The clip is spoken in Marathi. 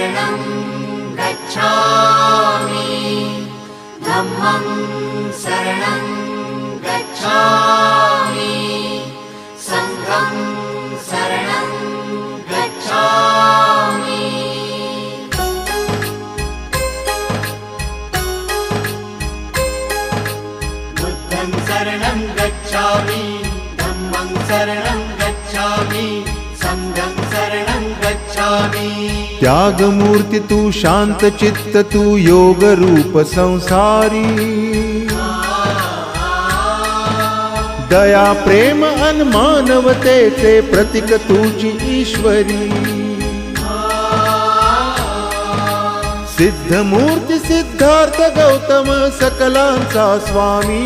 शरणं गच्छामि धम्मं शरणं गच्छामि संघं शरणं गच्छामि बुद्धं शरणं गच्छामि धम्मं शरणं गच्छामि संघं शरणं गच्छामि। त्याग मूर्ति तू शांत चित्त तू योग रूप संसारी दया प्रेम अन मानवतेचे प्रतीक तुझी ईश्वरी सिद्ध मूर्ती सिद्धार्थ गौतम सकलांचा स्वामी